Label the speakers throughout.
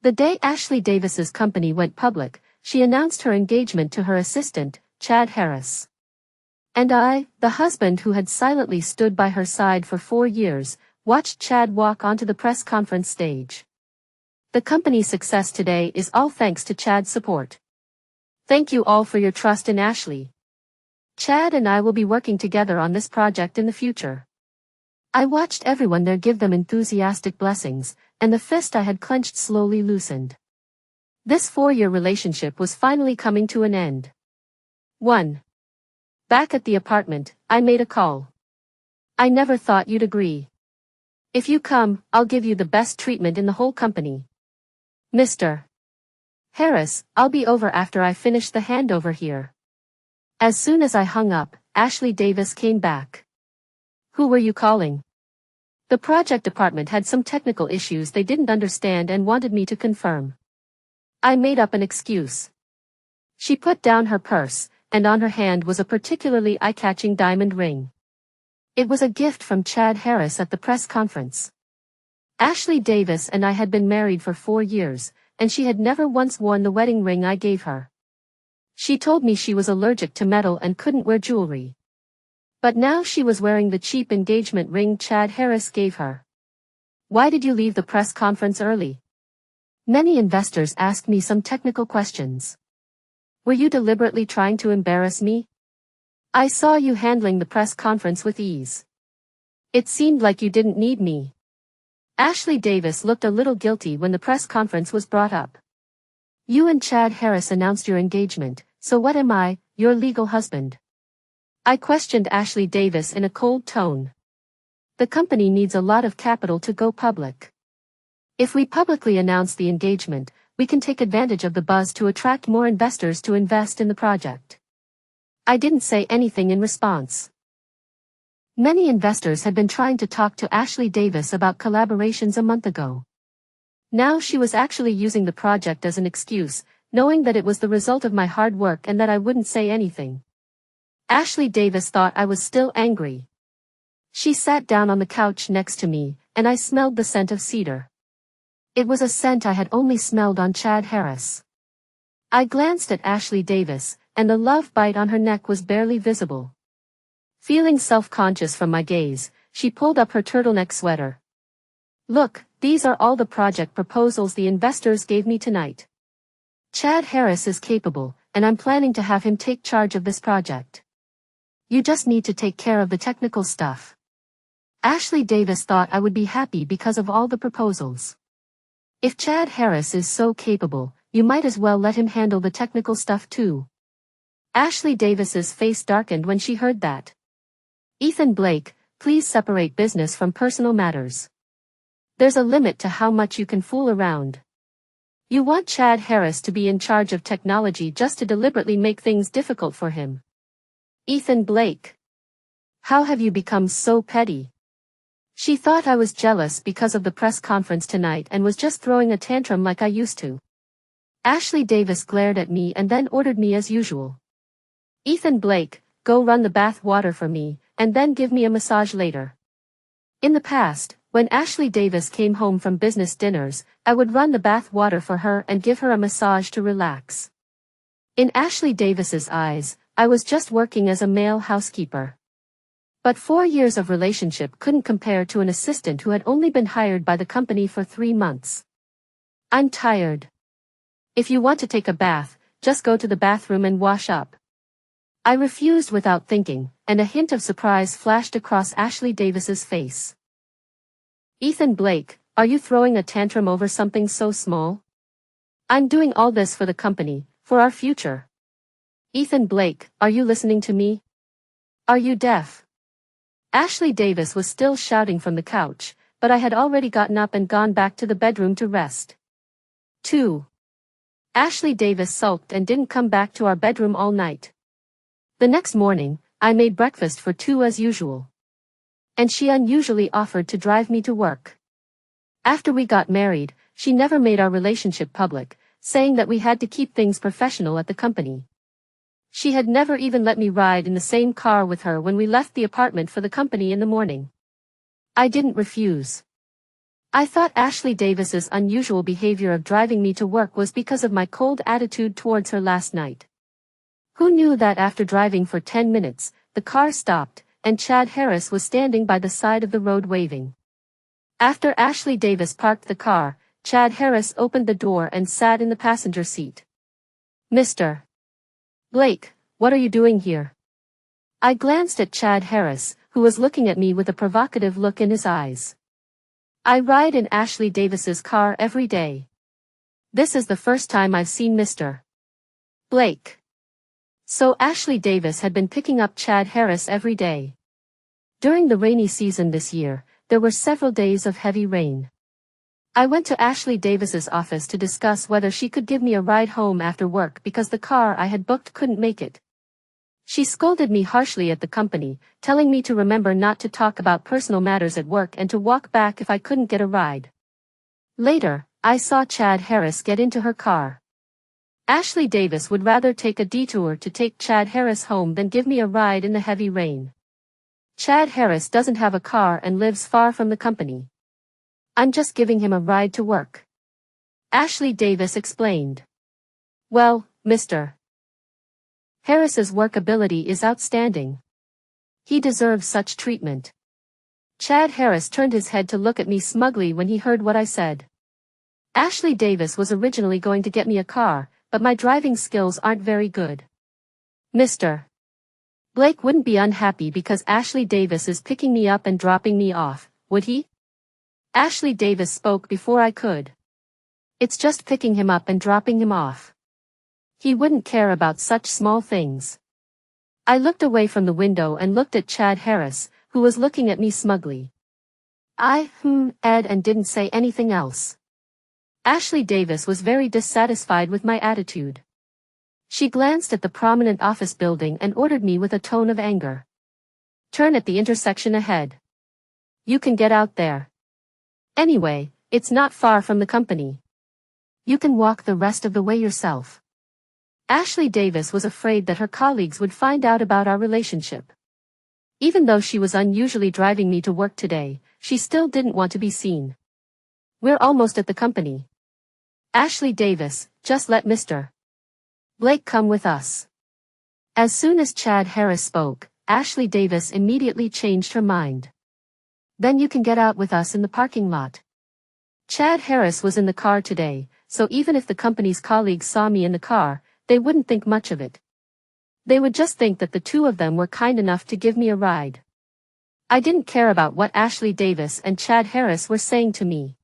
Speaker 1: The day Ashley Davis's company went public, she announced her engagement to her assistant, Chad Harris. And I, the husband who had silently stood by her side for 4 years, watched Chad walk onto the press conference stage. The company's success today is all thanks to Chad's support. Thank you all for your trust in Ashley. Chad and I will be working together on this project in the future. I watched everyone there give them enthusiastic blessings, and the fist I had clenched slowly loosened. This 4-year relationship was finally coming to an end. 1. Back at the apartment, I made a call. I never thought you'd agree. If you come, I'll give you the best treatment in the whole company. Mr. Harris, I'll be over after I finish the handover here. As soon as I hung up, Ashley Davis came back. Who were you calling? The project department had some technical issues they didn't understand and wanted me to confirm. I made up an excuse. She put down her purse, and on her hand was a particularly eye-catching diamond ring. It was a gift from Chad Harris at the press conference. Ashley Davis and I had been married for 4 years, and she had never once worn the wedding ring I gave her. She told me she was allergic to metal and couldn't wear jewelry. But now she was wearing the cheap engagement ring Chad Harris gave her. Why did you leave the press conference early? Many investors asked me some technical questions. Were you deliberately trying to embarrass me? I saw you handling the press conference with ease. It seemed like you didn't need me. Ashley Davis looked a little guilty when the press conference was brought up. You and Chad Harris announced your engagement, so what am I, your legal husband? I questioned Ashley Davis in a cold tone. The company needs a lot of capital to go public. If we publicly announce the engagement, we can take advantage of the buzz to attract more investors to invest in the project. I didn't say anything in response. Many investors had been trying to talk to Ashley Davis about collaborations a month ago. Now she was actually using the project as an excuse, knowing that it was the result of my hard work and that I wouldn't say anything. Ashley Davis thought I was still angry. She sat down on the couch next to me, and I smelled the scent of cedar. It was a scent I had only smelled on Chad Harris. I glanced at Ashley Davis, and the love bite on her neck was barely visible. Feeling self-conscious from my gaze, she pulled up her turtleneck sweater. Look, these are all the project proposals the investors gave me tonight. Chad Harris is capable, and I'm planning to have him take charge of this project. You just need to take care of the technical stuff. Ashley Davis thought I would be happy because of all the proposals. If Chad Harris is so capable, you might as well let him handle the technical stuff too. Ashley Davis's face darkened when she heard that. Ethan Blake, please separate business from personal matters. There's a limit to how much you can fool around. You want Chad Harris to be in charge of technology just to deliberately make things difficult for him. Ethan Blake. How have you become so petty? She thought I was jealous because of the press conference tonight and was just throwing a tantrum like I used to. Ashley Davis glared at me and then ordered me as usual. Ethan Blake, go run the bath water for me, and then give me a massage later. In the past, when Ashley Davis came home from business dinners, I would run the bath water for her and give her a massage to relax. In Ashley Davis's eyes, I was just working as a male housekeeper. But 4 years of relationship couldn't compare to an assistant who had only been hired by the company for 3 months. I'm tired. If you want to take a bath, just go to the bathroom and wash up. I refused without thinking, and a hint of surprise flashed across Ashley Davis's face. Ethan Blake, are you throwing a tantrum over something so small? I'm doing all this for the company, for our future. Ethan Blake, are you listening to me? Are you deaf? Ashley Davis was still shouting from the couch, but I had already gotten up and gone back to the bedroom to rest. 2. Ashley Davis sulked and didn't come back to our bedroom all night. The next morning, I made breakfast for 2 as usual. And she unusually offered to drive me to work. After we got married, she never made our relationship public, saying that we had to keep things professional at the company. She had never even let me ride in the same car with her when we left the apartment for the company in the morning. I didn't refuse. I thought Ashley Davis's unusual behavior of driving me to work was because of my cold attitude towards her last night. Who knew that after driving for 10 minutes, the car stopped, and Chad Harris was standing by the side of the road waving. After Ashley Davis parked the car, Chad Harris opened the door and sat in the passenger seat. "Mr. Blake, what are you doing here?" I glanced at Chad Harris, who was looking at me with a provocative look in his eyes. "I ride in Ashley Davis's car every day. This is the first time I've seen Mr. Blake." So Ashley Davis had been picking up Chad Harris every day. During the rainy season this year, there were several days of heavy rain. I went to Ashley Davis's office to discuss whether she could give me a ride home after work because the car I had booked couldn't make it. She scolded me harshly at the company, telling me to remember not to talk about personal matters at work and to walk back if I couldn't get a ride. Later, I saw Chad Harris get into her car. Ashley Davis would rather take a detour to take Chad Harris home than give me a ride in the heavy rain. Chad Harris doesn't have a car and lives far from the company. "I'm just giving him a ride to work," Ashley Davis explained. "Well, Mr. Harris's work ability is outstanding. He deserves such treatment." Chad Harris turned his head to look at me smugly when he heard what I said. Ashley Davis was originally going to get me a car, but my driving skills aren't very good. Mr. Blake wouldn't be unhappy because Ashley Davis is picking me up and dropping me off, would he? Ashley Davis spoke before I could. "It's just picking him up and dropping him off. He wouldn't care about such small things." I looked away from the window and looked at Chad Harris, who was looking at me smugly. I ed and didn't say anything else. Ashley Davis was very dissatisfied with my attitude. She glanced at the prominent office building and ordered me with a tone of anger. "Turn at the intersection ahead. You can get out there. Anyway, it's not far from the company. You can walk the rest of the way yourself." Ashley Davis was afraid that her colleagues would find out about our relationship. Even though she was unusually driving me to work today, she still didn't want to be seen. "We're almost at the company. Ashley Davis, just let Mr. Blake come with us." As soon as Chad Harris spoke, Ashley Davis immediately changed her mind. "Then you can get out with us in the parking lot." Chad Harris was in the car today, so even if the company's colleagues saw me in the car, they wouldn't think much of it. They would just think that the two of them were kind enough to give me a ride. I didn't care about what Ashley Davis and Chad Harris were saying to me.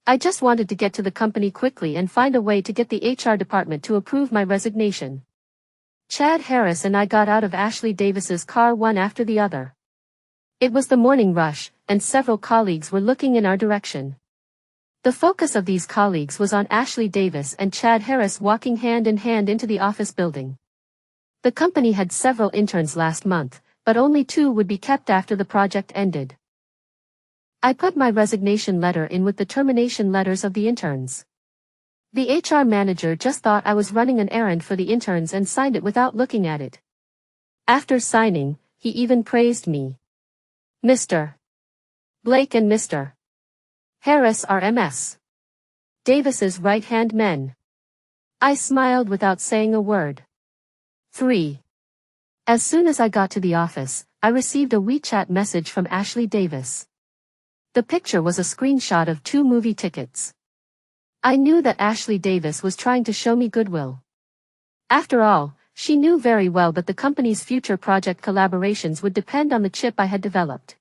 Speaker 1: I just wanted to get to the company quickly and find a way to get the HR department to approve my resignation. Chad Harris and I got out of Ashley Davis's car one after the other. It was the morning rush, and several colleagues were looking in our direction. The focus of these colleagues was on Ashley Davis and Chad Harris walking hand in hand into the office building. The company had several interns last month, but only 2 would be kept after the project ended. I put my resignation letter in with the termination letters of the interns. The HR manager just thought I was running an errand for the interns and signed it without looking at it. After signing, he even praised me. "Mr. Blake and Mr. Harris are MS. Davis's right-hand men." I smiled without saying a word. 3. As soon as I got to the office, I received a WeChat message from Ashley Davis. The picture was a screenshot of 2 movie tickets. I knew that Ashley Davis was trying to show me goodwill. After all, she knew very well that the company's future project collaborations would depend on the chip I had developed.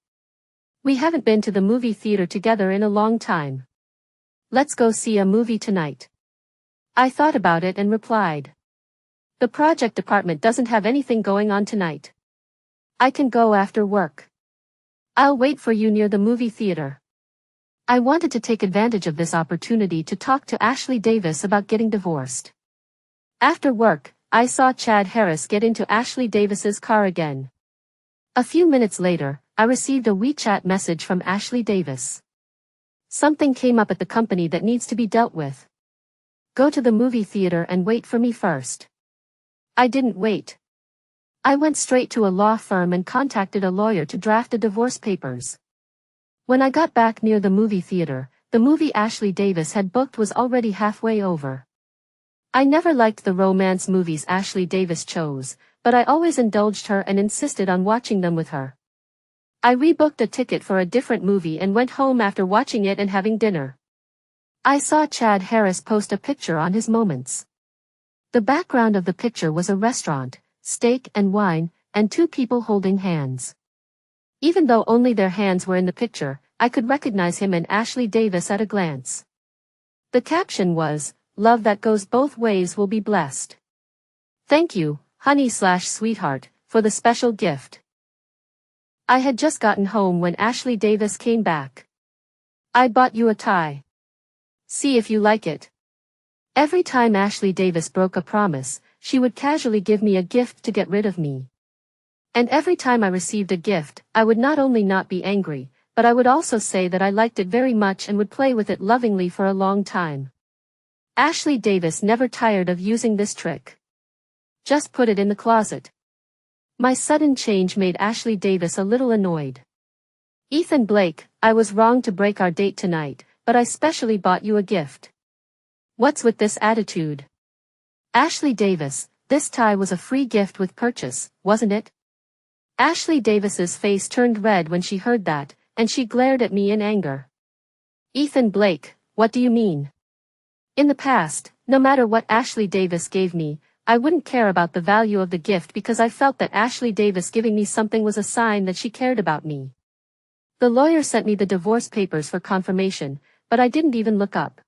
Speaker 1: "We haven't been to the movie theater together in a long time. Let's go see a movie tonight." I thought about it and replied. "The project department doesn't have anything going on tonight. I can go after work. I'll wait for you near the movie theater." I wanted to take advantage of this opportunity to talk to Ashley Davis about getting divorced. After work, I saw Chad Harris get into Ashley Davis's car again. A few minutes later, I received a WeChat message from Ashley Davis. "Something came up at the company that needs to be dealt with. Go to the movie theater and wait for me first." I didn't wait. I went straight to a law firm and contacted a lawyer to draft the divorce papers. When I got back near the movie theater, the movie Ashley Davis had booked was already halfway over. I never liked the romance movies Ashley Davis chose, but I always indulged her and insisted on watching them with her. I rebooked a ticket for a different movie and went home after watching it and having dinner. I saw Chad Harris post a picture on his Moments. The background of the picture was a restaurant, steak and wine, and two people holding hands. Even though only their hands were in the picture, I could recognize him and Ashley Davis at a glance. The caption was, "Love that goes both ways will be blessed. Thank you, honey/sweetheart, for the special gift." I had just gotten home when Ashley Davis came back. "I bought you a tie. See if you like it." Every time Ashley Davis broke a promise, she would casually give me a gift to get rid of me. And every time I received a gift, I would not only not be angry, but I would also say that I liked it very much and would play with it lovingly for a long time. Ashley Davis never tired of using this trick. Just put it in the closet. My sudden change made Ashley Davis a little annoyed. "Ethan Blake, I was wrong to break our date tonight, but I specially bought you a gift. What's with this attitude?" "Ashley Davis, this tie was a free gift with purchase, wasn't it?" Ashley Davis's face turned red when she heard that, and she glared at me in anger. "Ethan Blake, what do you mean?" In the past, no matter what Ashley Davis gave me, I wouldn't care about the value of the gift because I felt that Ashley Davis giving me something was a sign that she cared about me. The lawyer sent me the divorce papers for confirmation, but I didn't even look up.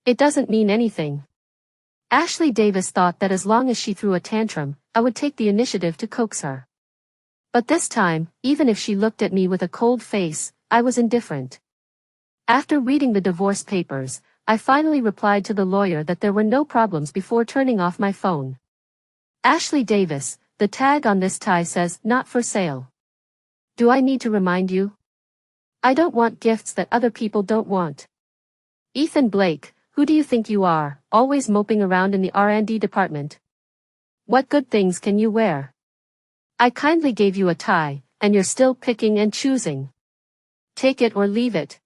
Speaker 1: It doesn't mean anything. Ashley Davis thought that as long as she threw a tantrum, I would take the initiative to coax her. But this time, even if she looked at me with a cold face, I was indifferent. After reading the divorce papers, I finally replied to the lawyer that there were no problems before turning off my phone. "Ashley Davis, the tag on this tie says, 'Not for sale.' Do I need to remind you? I don't want gifts that other people don't want. Ethan Blake, who do you think you are, always moping around in the R&D department? What good things can you wear? I kindly gave you a tie, and you're still picking and choosing. Take it or leave it."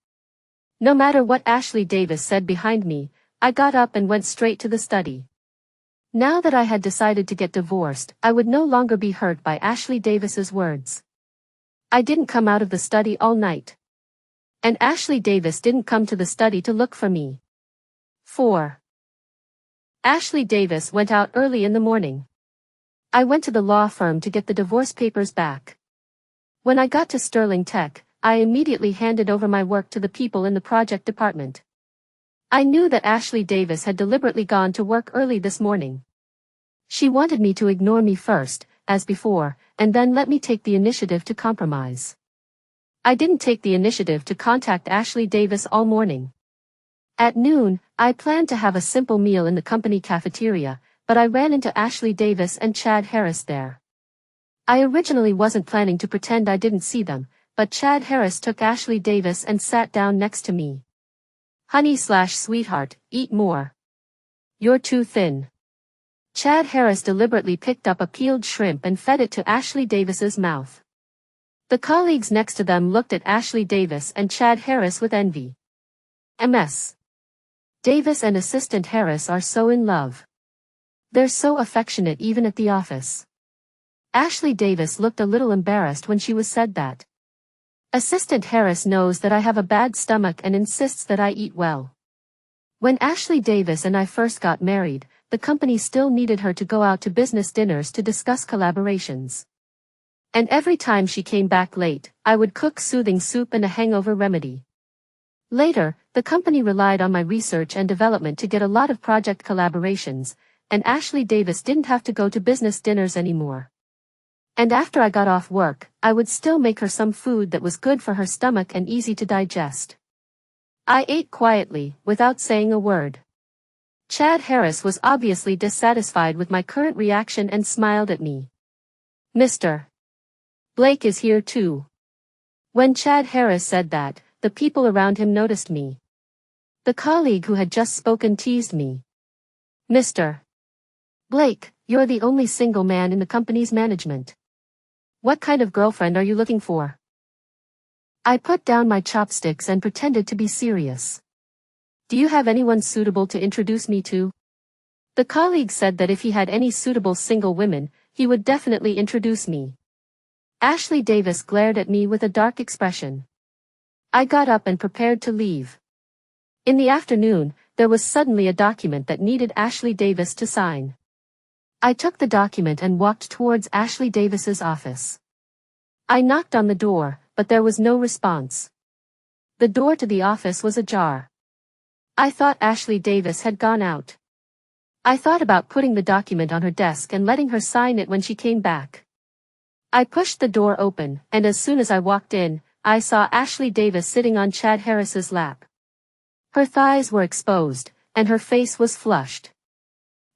Speaker 1: No matter what Ashley Davis said behind me, I got up and went straight to the study. Now that I had decided to get divorced, I would no longer be hurt by Ashley Davis's words. I didn't come out of the study all night. And Ashley Davis didn't come to the study to look for me. 4. Ashley Davis went out early in the morning. I went to the law firm to get the divorce papers back. When I got to Sterling Tech, I immediately handed over my work to the people in the project department. I knew that Ashley Davis had deliberately gone to work early this morning. She wanted me to ignore me first, as before, and then let me take the initiative to compromise. I didn't take the initiative to contact Ashley Davis all morning. At noon, I planned to have a simple meal in the company cafeteria, but I ran into Ashley Davis and Chad Harris there. I originally wasn't planning to pretend I didn't see them, but Chad Harris took Ashley Davis and sat down next to me. "Honey/sweetheart, eat more. You're too thin." Chad Harris deliberately picked up a peeled shrimp and fed it to Ashley Davis's mouth. The colleagues next to them looked at Ashley Davis and Chad Harris with envy. Ms. Davis and Assistant Harris are so in love. They're so affectionate even at the office. Ashley Davis looked a little embarrassed when she was said that. Assistant Harris knows that I have a bad stomach and insists that I eat well. When Ashley Davis and I first got married, the company still needed her to go out to business dinners to discuss collaborations. And every time she came back late, I would cook soothing soup and a hangover remedy. Later, the company relied on my research and development to get a lot of project collaborations, and Ashley Davis didn't have to go to business dinners anymore. And after I got off work, I would still make her some food that was good for her stomach and easy to digest. I ate quietly, without saying a word. Chad Harris was obviously dissatisfied with my current reaction and smiled at me. "Mr. Blake is here too." When Chad Harris said that, the people around him noticed me. The colleague who had just spoken teased me. "Mr. Blake, you're the only single man in the company's management. What kind of girlfriend are you looking for?" I put down my chopsticks and pretended to be serious. Do you have anyone suitable to introduce me to? The colleague said that if he had any suitable single women, he would definitely introduce me. Ashley Davis glared at me with a dark expression. I got up and prepared to leave. In the afternoon, there was suddenly a document that needed Ashley Davis to sign. I took the document and walked towards Ashley Davis's office. I knocked on the door, but there was no response. The door to the office was ajar. I thought Ashley Davis had gone out. I thought about putting the document on her desk and letting her sign it when she came back. I pushed the door open, and as soon as I walked in, I saw Ashley Davis sitting on Chad Harris's lap. Her thighs were exposed, and her face was flushed.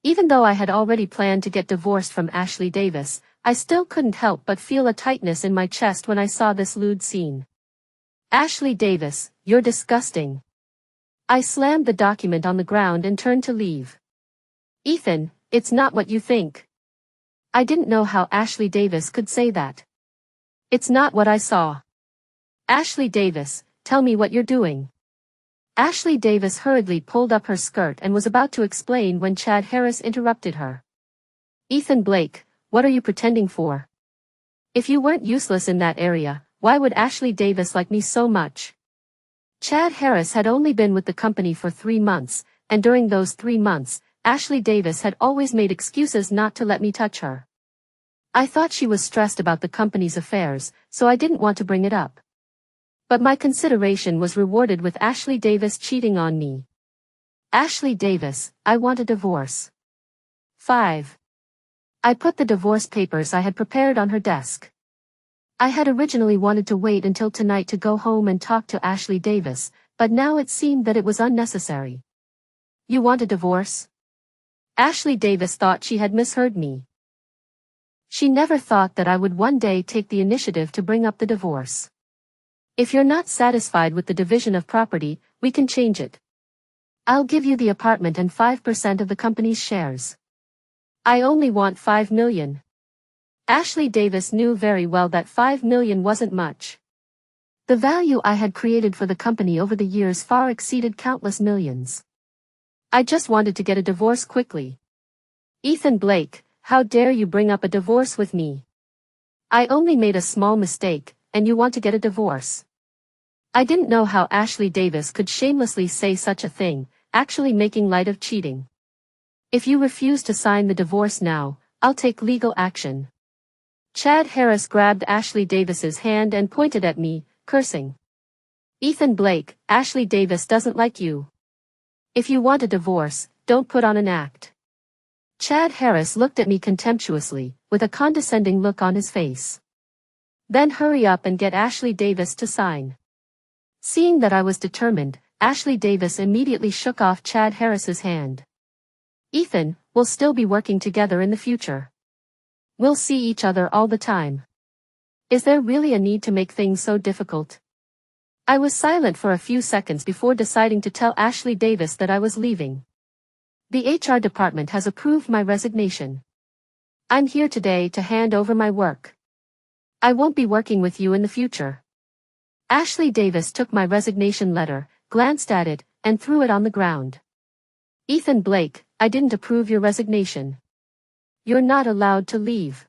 Speaker 1: Even though I had already planned to get divorced from Ashley Davis, I still couldn't help but feel a tightness in my chest when I saw this lewd scene. Ashley Davis, you're disgusting. I slammed the document on the ground and turned to leave. Ethan, it's not what you think. I didn't know how Ashley Davis could say that. It's not what I saw. Ashley Davis, tell me what you're doing. Ashley Davis hurriedly pulled up her skirt and was about to explain when Chad Harris interrupted her. Ethan Blake, what are you pretending for? If you weren't useless in that area, why would Ashley Davis like me so much? Chad Harris had only been with the company for 3 months, and during those 3 months, Ashley Davis had always made excuses not to let me touch her. I thought she was stressed about the company's affairs, so I didn't want to bring it up. But my consideration was rewarded with Ashley Davis cheating on me. Ashley Davis, I want a divorce. 5. I put the divorce papers I had prepared on her desk. I had originally wanted to wait until tonight to go home and talk to Ashley Davis, but now it seemed that it was unnecessary. You want a divorce? Ashley Davis thought she had misheard me. She never thought that I would one day take the initiative to bring up the divorce. If you're not satisfied with the division of property, we can change it. I'll give you the apartment and 5% of the company's shares. I only want $5 million. Ashley Davis knew very well that $5 million wasn't much. The value I had created for the company over the years far exceeded countless millions. I just wanted to get a divorce quickly. Ethan Blake, how dare you bring up a divorce with me? I only made a small mistake, and you want to get a divorce. I didn't know how Ashley Davis could shamelessly say such a thing, actually making light of cheating. If you refuse to sign the divorce now, I'll take legal action. Chad Harris grabbed Ashley Davis's hand and pointed at me, cursing. Ethan Blake, Ashley Davis doesn't like you. If you want a divorce, don't put on an act. Chad Harris looked at me contemptuously, with a condescending look on his face. Then hurry up and get Ashley Davis to sign. Seeing that I was determined, Ashley Davis immediately shook off Chad Harris's hand. Ethan, we'll still be working together in the future. We'll see each other all the time. Is there really a need to make things so difficult? I was silent for a few seconds before deciding to tell Ashley Davis that I was leaving. The HR department has approved my resignation. I'm here today to hand over my work. I won't be working with you in the future. Ashley Davis took my resignation letter, glanced at it, and threw it on the ground. Ethan Blake, I didn't approve your resignation. You're not allowed to leave.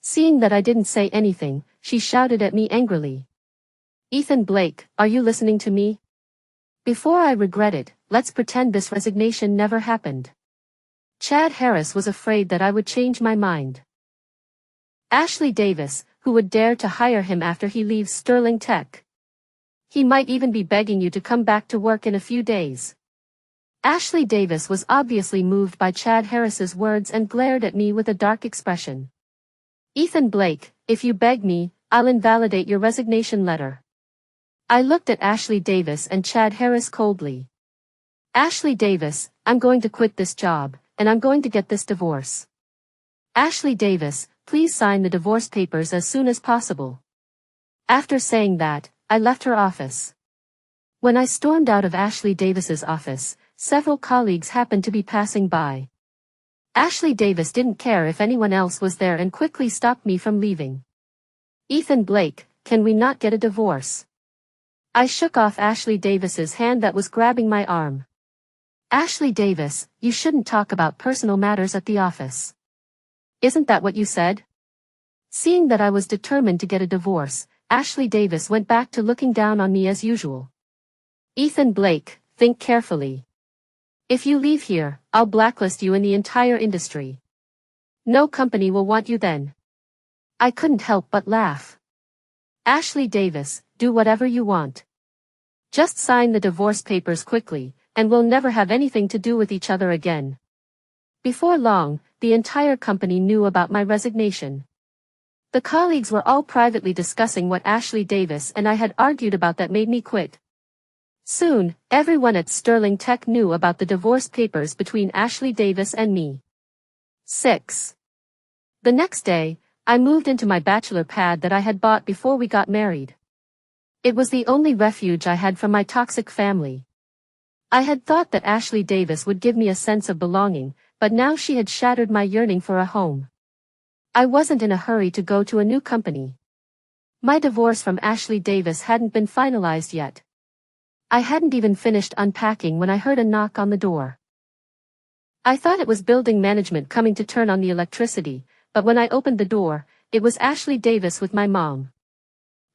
Speaker 1: Seeing that I didn't say anything, she shouted at me angrily. Ethan Blake, are you listening to me? Before I regret it, let's pretend this resignation never happened. Chad Harris was afraid that I would change my mind. Ashley Davis, who would dare to hire him after he leaves Sterling Tech? He might even be begging you to come back to work in a few days. Ashley Davis was obviously moved by Chad Harris's words and glared at me with a dark expression. Ethan Blake, if you beg me, I'll invalidate your resignation letter. I looked at Ashley Davis and Chad Harris coldly. Ashley Davis, I'm going to quit this job, and I'm going to get this divorce. Ashley Davis, please sign the divorce papers as soon as possible. After saying that, I left her office. When I stormed out of Ashley Davis's office, several colleagues happened to be passing by. Ashley Davis didn't care if anyone else was there and quickly stopped me from leaving. Ethan Blake, can we not get a divorce? I shook off Ashley Davis's hand that was grabbing my arm. Ashley Davis, you shouldn't talk about personal matters at the office. Isn't that what you said? Seeing that I was determined to get a divorce, Ashley Davis went back to looking down on me as usual. Ethan Blake, think carefully. If you leave here, I'll blacklist you in the entire industry. No company will want you then. I couldn't help but laugh. Ashley Davis, do whatever you want. Just sign the divorce papers quickly, and we'll never have anything to do with each other again. Before long, the entire company knew about my resignation. The colleagues were all privately discussing what Ashley Davis and I had argued about that made me quit. Soon, everyone at Sterling Tech knew about the divorce papers between Ashley Davis and me. 6. The next day, I moved into my bachelor pad that I had bought before we got married. It was the only refuge I had from my toxic family. I had thought that Ashley Davis would give me a sense of belonging, but now she had shattered my yearning for a home. I wasn't in a hurry to go to a new company. My divorce from Ashley Davis hadn't been finalized yet. I hadn't even finished unpacking when I heard a knock on the door. I thought it was building management coming to turn on the electricity, but when I opened the door, it was Ashley Davis with my mom.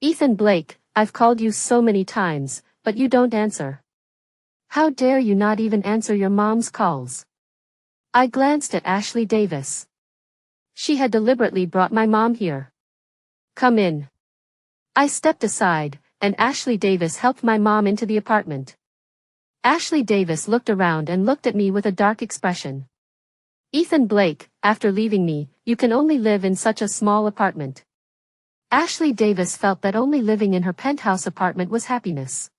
Speaker 1: Ethan Blake, I've called you so many times, but you don't answer. How dare you not even answer your mom's calls? I glanced at Ashley Davis. She had deliberately brought my mom here. Come in. I stepped aside, and Ashley Davis helped my mom into the apartment. Ashley Davis looked around and looked at me with a dark expression. Ethan Blake, after leaving me, you can only live in such a small apartment. Ashley Davis felt that only living in her penthouse apartment was happiness.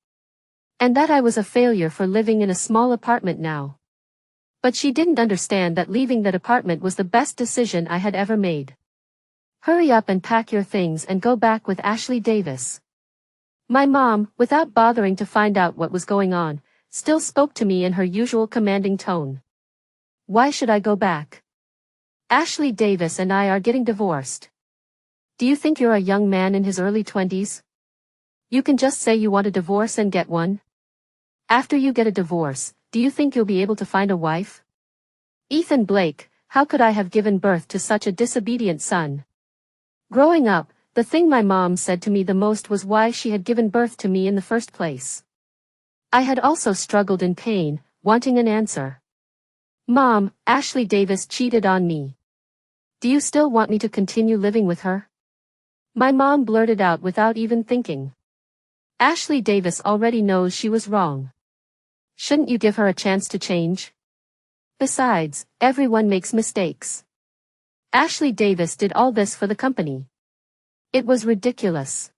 Speaker 1: And that I was a failure for living in a small apartment now. But she didn't understand that leaving that apartment was the best decision I had ever made. Hurry up and pack your things and go back with Ashley Davis. My mom, without bothering to find out what was going on, still spoke to me in her usual commanding tone. Why should I go back? Ashley Davis and I are getting divorced. Do you think you're a young man in his early 20s? You can just say you want a divorce and get one? After you get a divorce, do you think you'll be able to find a wife? Ethan Blake, how could I have given birth to such a disobedient son? Growing up, the thing my mom said to me the most was why she had given birth to me in the first place. I had also struggled in pain, wanting an answer. Mom, Ashley Davis cheated on me. Do you still want me to continue living with her? My mom blurted out without even thinking. Ashley Davis already knows she was wrong. Shouldn't you give her a chance to change? Besides, everyone makes mistakes. Ashley Davis did all this for the company. It was ridiculous.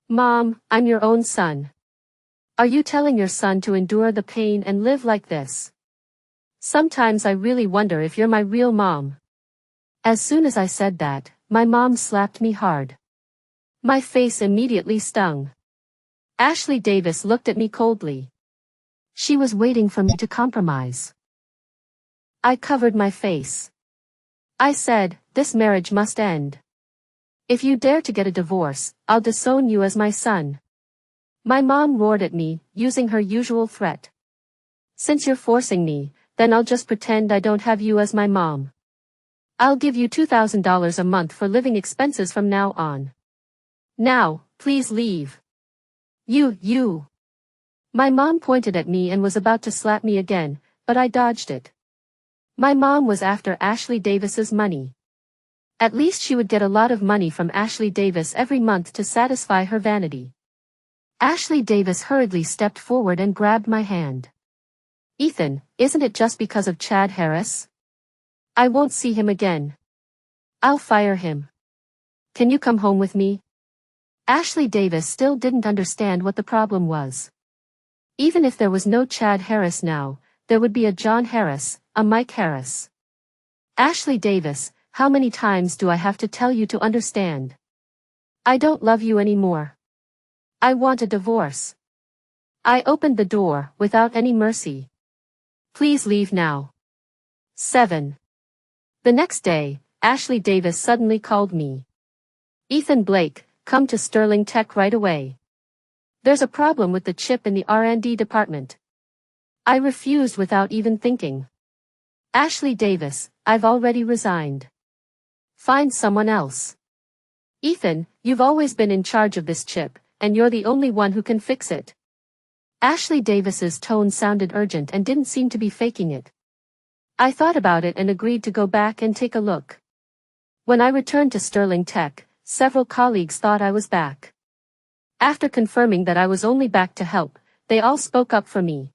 Speaker 1: Mom, I'm your own son. Are you telling your son to endure the pain and live like this? Sometimes I really wonder if you're my real mom. As soon as I said that, my mom slapped me hard. My face immediately stung. Ashley Davis looked at me coldly. She was waiting for me to compromise. I covered my face. I said, this marriage must end. If you dare to get a divorce, I'll disown you as my son. My mom roared at me, using her usual threat. Since you're forcing me, then I'll just pretend I don't have you as my mom. I'll give you $2,000 a month for living expenses from now on. Now, please leave. You. My mom pointed at me and was about to slap me again, but I dodged it. My mom was after Ashley Davis's money. At least she would get a lot of money from Ashley Davis every month to satisfy her vanity. Ashley Davis hurriedly stepped forward and grabbed my hand. Ethan, isn't it just because of Chad Harris? I won't see him again. I'll fire him. Can you come home with me? Ashley Davis still didn't understand what the problem was. Even if there was no Chad Harris now, there would be a John Harris, a Mike Harris. Ashley Davis, how many times do I have to tell you to understand? I don't love you anymore. I want a divorce. I opened the door, without any mercy. Please leave now. 7. The next day, Ashley Davis suddenly called me. Ethan Blake, come to Sterling Tech right away. There's a problem with the chip in the R&D department. I refused without even thinking. Ashley Davis, I've already resigned. Find someone else. Ethan, you've always been in charge of this chip, and you're the only one who can fix it. Ashley Davis's tone sounded urgent and didn't seem to be faking it. I thought about it and agreed to go back and take a look. When I returned to Sterling Tech, several colleagues thought I was back. After confirming that I was only back to help, they all spoke up for me.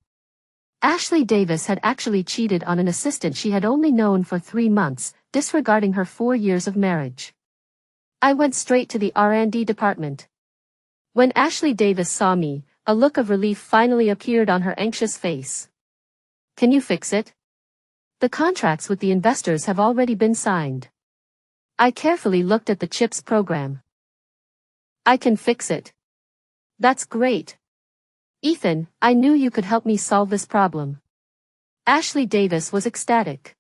Speaker 1: Ashley Davis had actually cheated on an assistant she had only known for 3 months, disregarding her 4 years of marriage. I went straight to the R&D department. When Ashley Davis saw me, a look of relief finally appeared on her anxious face. Can you fix it? The contracts with the investors have already been signed. I carefully looked at the CHIPS program. I can fix it. That's great. Ethan, I knew you could help me solve this problem. Ashley Davis was ecstatic.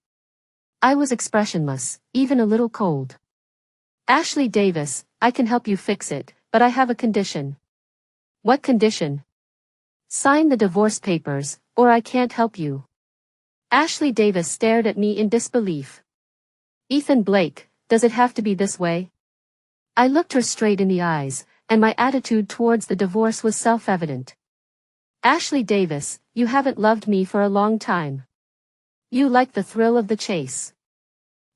Speaker 1: I was expressionless, even a little cold. Ashley Davis, I can help you fix it, but I have a condition. What condition? Sign the divorce papers, or I can't help you. Ashley Davis stared at me in disbelief. Ethan Blake, does it have to be this way? I looked her straight in the eyes, and my attitude towards the divorce was self-evident. Ashley Davis, you haven't loved me for a long time. You like the thrill of the chase.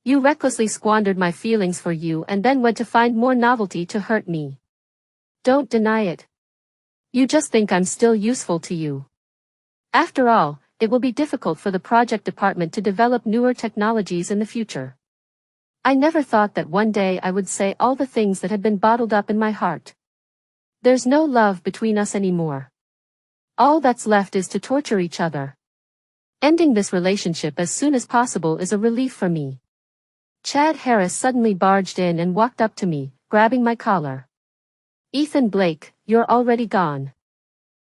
Speaker 1: You recklessly squandered my feelings for you and then went to find more novelty to hurt me. Don't deny it. You just think I'm still useful to you. After all, it will be difficult for the project department to develop newer technologies in the future. I never thought that one day I would say all the things that had been bottled up in my heart. There's no love between us anymore. All that's left is to torture each other. Ending this relationship as soon as possible is a relief for me. Chad Harris suddenly barged in and walked up to me, grabbing my collar. Ethan Blake, you're already gone.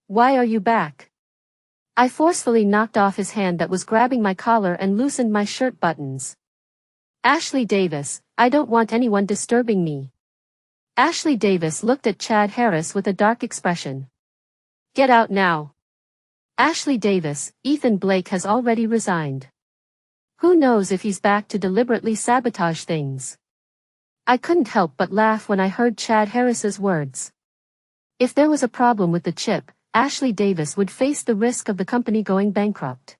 Speaker 1: Why are you back? I forcefully knocked off his hand that was grabbing my collar and loosened my shirt buttons. Ashley Davis, I don't want anyone disturbing me. Ashley Davis looked at Chad Harris with a dark expression. Get out now. Ashley Davis, Ethan Blake has already resigned. Who knows if he's back to deliberately sabotage things. I couldn't help but laugh when I heard Chad Harris's words. If there was a problem with the chip, Ashley Davis would face the risk of the company going bankrupt.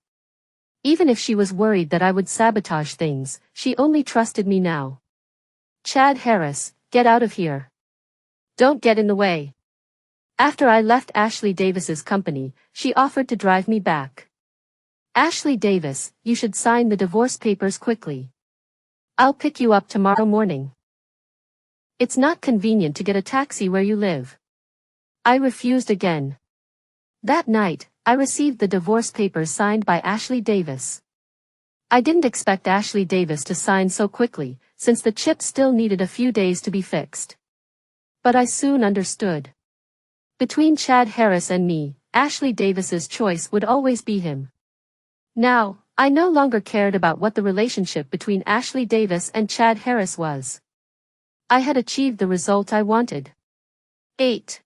Speaker 1: Even if she was worried that I would sabotage things, she only trusted me now. Chad Harris, get out of here. Don't get in the way. After I left Ashley Davis's company, she offered to drive me back. Ashley Davis, you should sign the divorce papers quickly. I'll pick you up tomorrow morning. It's not convenient to get a taxi where you live. I refused again. That night, I received the divorce papers signed by Ashley Davis. I didn't expect Ashley Davis to sign so quickly, since the chip still needed a few days to be fixed. But I soon understood. Between Chad Harris and me, Ashley Davis's choice would always be him. Now, I no longer cared about what the relationship between Ashley Davis and Chad Harris was. I had achieved the result I wanted. 8.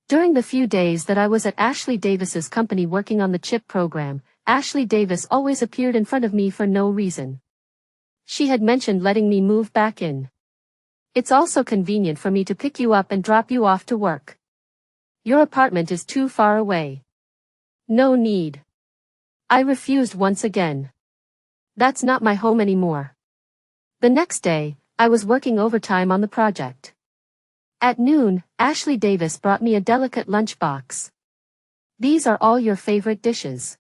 Speaker 1: During the few days that I was at Ashley Davis's company working on the chip program, Ashley Davis always appeared in front of me for no reason. She had mentioned letting me move back in. It's also convenient for me to pick you up and drop you off to work. Your apartment is too far away. No need. I refused once again. That's not my home anymore. The next day, I was working overtime on the project. At noon, Ashley Davis brought me a delicate lunchbox. These are all your favorite dishes.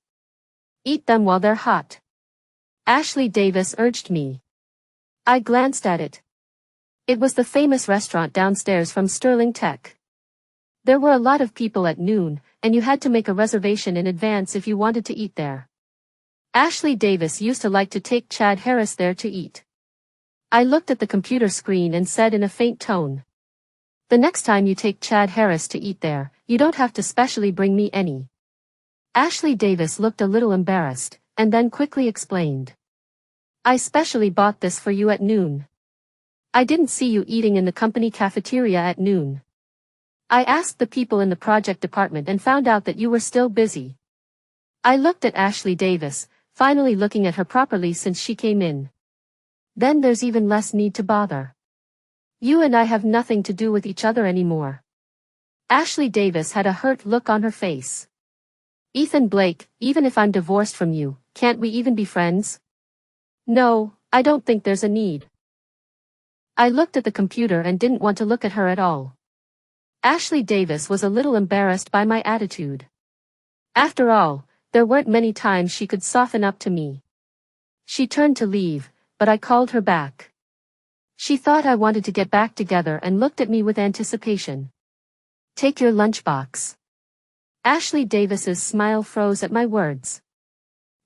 Speaker 1: Eat them while they're hot. Ashley Davis urged me. I glanced at it. It was the famous restaurant downstairs from Sterling Tech. There were a lot of people at noon, and you had to make a reservation in advance if you wanted to eat there. Ashley Davis used to like to take Chad Harris there to eat. I looked at the computer screen and said in a faint tone. The next time you take Chad Harris to eat there, you don't have to specially bring me any. Ashley Davis looked a little embarrassed, and then quickly explained. I specially bought this for you at noon. I didn't see you eating in the company cafeteria at noon. I asked the people in the project department and found out that you were still busy. I looked at Ashley Davis, finally looking at her properly since she came in. Then there's even less need to bother. You and I have nothing to do with each other anymore. Ashley Davis had a hurt look on her face. Ethan Blake, even if I'm divorced from you, can't we even be friends? No, I don't think there's a need. I looked at the computer and didn't want to look at her at all. Ashley Davis was a little embarrassed by my attitude. After all, there weren't many times she could soften up to me. She turned to leave, but I called her back. She thought I wanted to get back together and looked at me with anticipation. Take your lunchbox. Ashley Davis's smile froze at my words.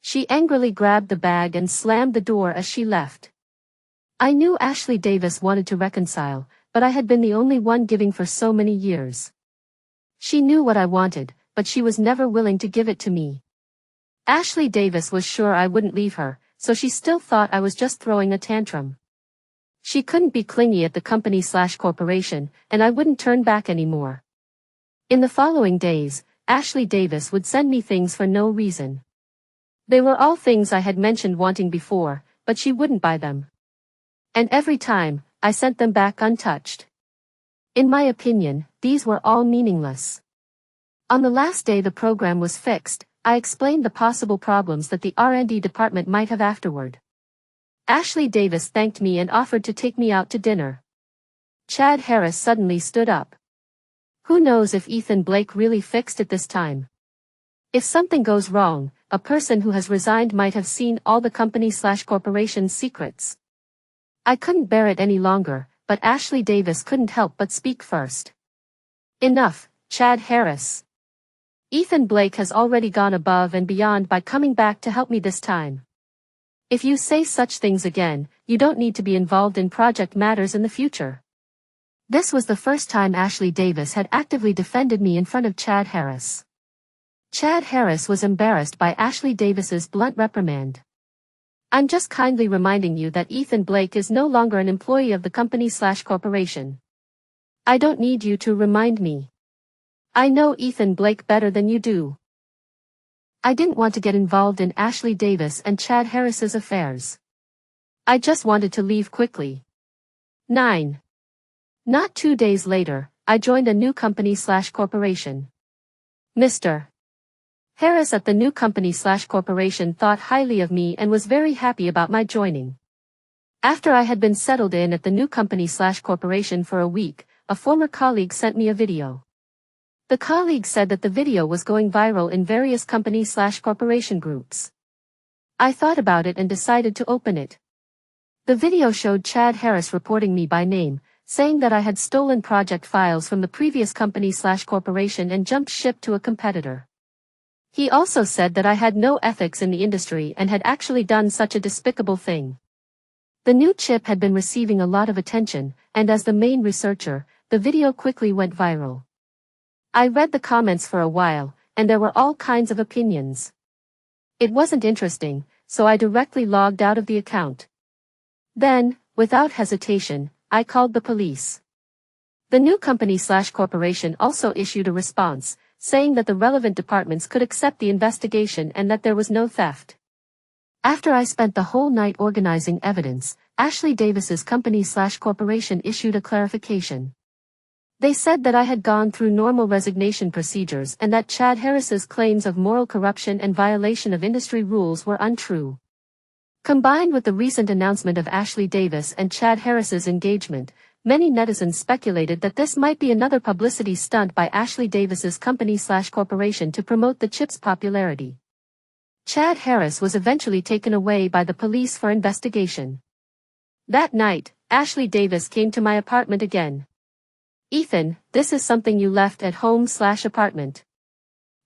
Speaker 1: She angrily grabbed the bag and slammed the door as she left. I knew Ashley Davis wanted to reconcile, but I had been the only one giving for so many years. She knew what I wanted, but she was never willing to give it to me. Ashley Davis was sure I wouldn't leave her, so she still thought I was just throwing a tantrum. She couldn't be clingy at the company/corporation, and I wouldn't turn back anymore. In the following days, Ashley Davis would send me things for no reason. They were all things I had mentioned wanting before, but she wouldn't buy them. And every time, I sent them back untouched. In my opinion, these were all meaningless. On the last day the program was fixed, I explained the possible problems that the R&D department might have afterward. Ashley Davis thanked me and offered to take me out to dinner. Chad Harris suddenly stood up. Who knows if Ethan Blake really fixed it this time? If something goes wrong, a person who has resigned might have seen all the company/corporation's secrets. I couldn't bear it any longer, but Ashley Davis couldn't help but speak first. Enough, Chad Harris. Ethan Blake has already gone above and beyond by coming back to help me this time. If you say such things again, you don't need to be involved in project matters in the future. This was the first time Ashley Davis had actively defended me in front of Chad Harris. Chad Harris was embarrassed by Ashley Davis's blunt reprimand. I'm just kindly reminding you that Ethan Blake is no longer an employee of the company/corporation. I don't need you to remind me. I know Ethan Blake better than you do. I didn't want to get involved in Ashley Davis and Chad Harris's affairs. I just wanted to leave quickly. 9. Not 2 days later, I joined a new company/corporation. Mr. Harris at the new company/corporation thought highly of me and was very happy about my joining. After I had been settled in at the new company/corporation for a week, a former colleague sent me a video. The colleague said that the video was going viral in various company/corporation groups. I thought about it and decided to open it. The video showed Chad Harris reporting me by name, saying that I had stolen project files from the previous company/corporation and jumped ship to a competitor. He also said that I had no ethics in the industry and had actually done such a despicable thing. The new chip had been receiving a lot of attention, and as the main researcher, the video quickly went viral. I read the comments for a while, and there were all kinds of opinions. It wasn't interesting, so I directly logged out of the account. Then, without hesitation, I called the police. The new company/corporation also issued a response, saying that the relevant departments could accept the investigation and that there was no theft. After I spent the whole night organizing evidence, Ashley Davis's company/corporation issued a clarification. They said that I had gone through normal resignation procedures and that Chad Harris's claims of moral corruption and violation of industry rules were untrue. Combined with the recent announcement of Ashley Davis and Chad Harris's engagement, many netizens speculated that this might be another publicity stunt by Ashley Davis's company/corporation to promote the chip's popularity. Chad Harris was eventually taken away by the police for investigation. That night, Ashley Davis came to my apartment again. Ethan, this is something you left at home/apartment.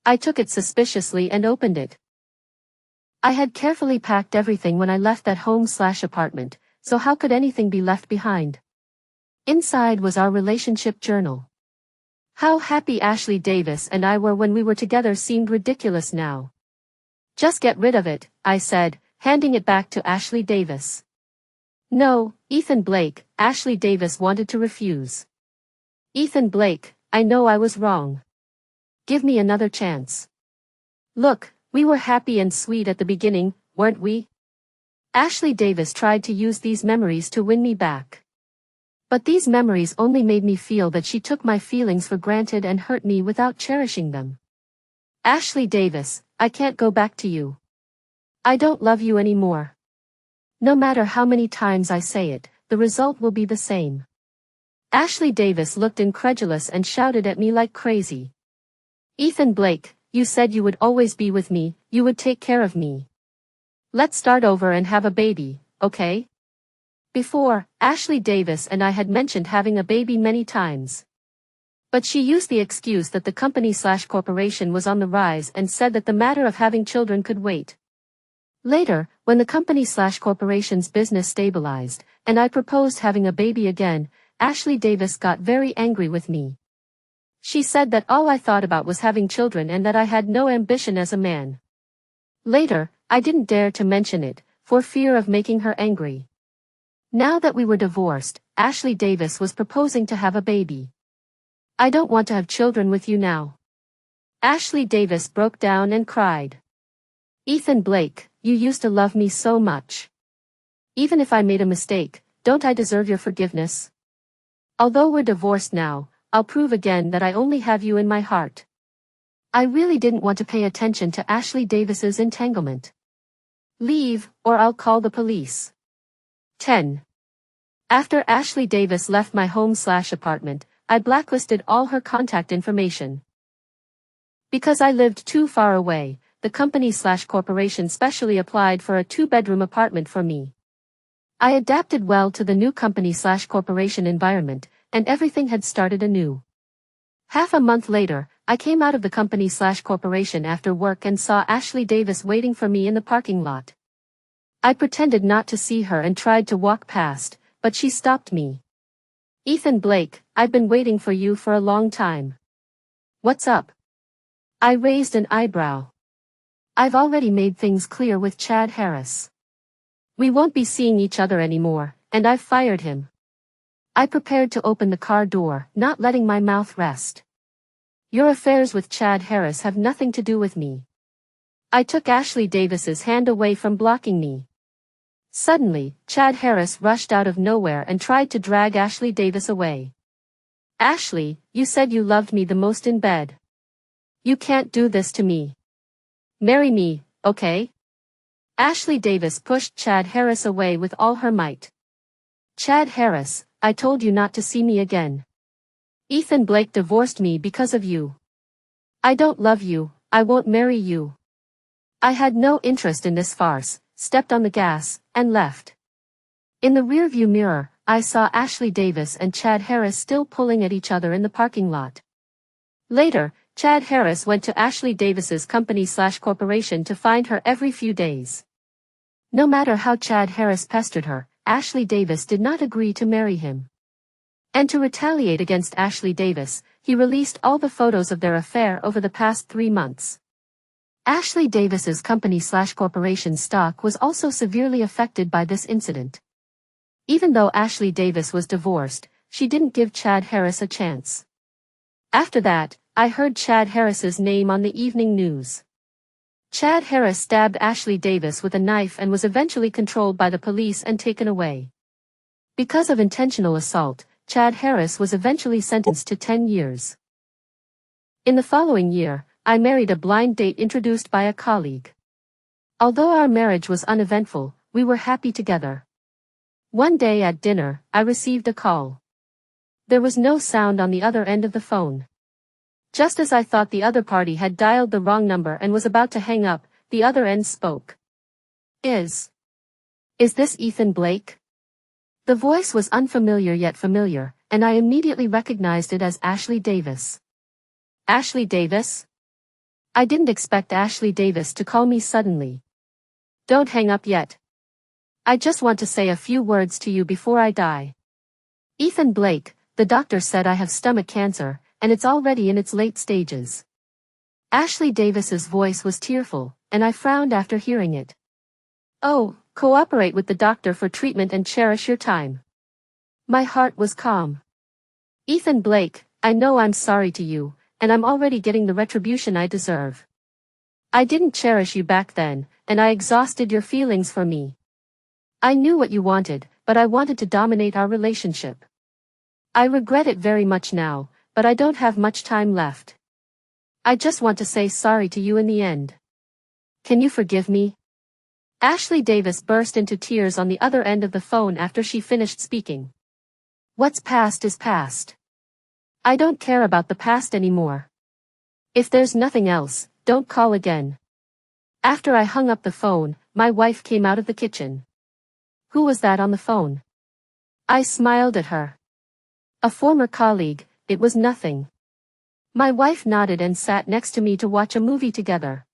Speaker 1: I took it suspiciously and opened it. I had carefully packed everything when I left that home/apartment, so how could anything be left behind? Inside was our relationship journal. How happy Ashley Davis and I were when we were together seemed ridiculous now. Just get rid of it, I said, handing it back to Ashley Davis. No, Ethan Blake, Ashley Davis wanted to refuse. Ethan Blake, I know I was wrong. Give me another chance. Look, we were happy and sweet at the beginning, weren't we? Ashley Davis tried to use these memories to win me back. But these memories only made me feel that she took my feelings for granted and hurt me without cherishing them. Ashley Davis, I can't go back to you. I don't love you anymore. No matter how many times I say it, the result will be the same. Ashley Davis looked incredulous and shouted at me like crazy. Ethan Blake, you said you would always be with me, you would take care of me. Let's start over and have a baby, okay? Before, Ashley Davis and I had mentioned having a baby many times. But she used the excuse that the company/corporation was on the rise and said that the matter of having children could wait. Later, when the company/corporation's business stabilized, and I proposed having a baby again, Ashley Davis got very angry with me. She said that all I thought about was having children and that I had no ambition as a man. Later, I didn't dare to mention it, for fear of making her angry. Now that we were divorced, Ashley Davis was proposing to have a baby. I don't want to have children with you now. Ashley Davis broke down and cried. Ethan Blake, you used to love me so much. Even if I made a mistake, don't I deserve your forgiveness? Although we're divorced now, I'll prove again that I only have you in my heart. I really didn't want to pay attention to Ashley Davis's entanglement. Leave, or I'll call the police. 10. After Ashley Davis left my home/apartment, I blacklisted all her contact information. Because I lived too far away, the company/corporation specially applied for a 2-bedroom apartment for me. I adapted well to the new company/corporation environment, and everything had started anew. Half a month later, I came out of the company/corporation after work and saw Ashley Davis waiting for me in the parking lot. I pretended not to see her and tried to walk past, but she stopped me. Ethan Blake, I've been waiting for you for a long time. What's up? I raised an eyebrow. I've already made things clear with Chad Harris. We won't be seeing each other anymore, and I've fired him. I prepared to open the car door, not letting my mouth rest. Your affairs with Chad Harris have nothing to do with me. I took Ashley Davis's hand away from blocking me. Suddenly, Chad Harris rushed out of nowhere and tried to drag Ashley Davis away. Ashley, you said you loved me the most in bed. You can't do this to me. Marry me, okay? Ashley Davis pushed Chad Harris away with all her might. Chad Harris, I told you not to see me again. Ethan Blake divorced me because of you. I don't love you, I won't marry you. I had no interest in this farce, stepped on the gas, and left. In the rearview mirror, I saw Ashley Davis and Chad Harris still pulling at each other in the parking lot. Later, Chad Harris went to Ashley Davis's company/corporation to find her every few days. No matter how Chad Harris pestered her, Ashley Davis did not agree to marry him. And to retaliate against Ashley Davis, he released all the photos of their affair over the past 3 months. Ashley Davis's company/corporation stock was also severely affected by this incident. Even though Ashley Davis was divorced, she didn't give Chad Harris a chance. After that, I heard Chad Harris's name on the evening news. Chad Harris stabbed Ashley Davis with a knife and was eventually controlled by the police and taken away. Because of intentional assault, Chad Harris was eventually sentenced to 10 years. In the following year, I married a blind date introduced by a colleague. Although our marriage was uneventful, we were happy together. One day at dinner, I received a call. There was no sound on the other end of the phone. Just as I thought the other party had dialed the wrong number and was about to hang up, the other end spoke. Is this Ethan Blake? The voice was unfamiliar yet familiar, and I immediately recognized it as Ashley Davis. Ashley Davis? I didn't expect Ashley Davis to call me suddenly. Don't hang up yet. I just want to say a few words to you before I die. Ethan Blake, the doctor said I have stomach cancer, and it's already in its late stages. Ashley Davis's voice was tearful, and I frowned after hearing it. Oh, cooperate with the doctor for treatment and cherish your time. My heart was calm. Ethan Blake, I know I'm sorry to you, and I'm already getting the retribution I deserve. I didn't cherish you back then, and I exhausted your feelings for me. I knew what you wanted, but I wanted to dominate our relationship. I regret it very much now, but I don't have much time left. I just want to say sorry to you in the end. Can you forgive me? Ashley Davis burst into tears on the other end of the phone after she finished speaking. What's past is past. I don't care about the past anymore. If there's nothing else, don't call again. After I hung up the phone, my wife came out of the kitchen. Who was that on the phone? I smiled at her. A former colleague, it was nothing. My wife nodded and sat next to me to watch a movie together.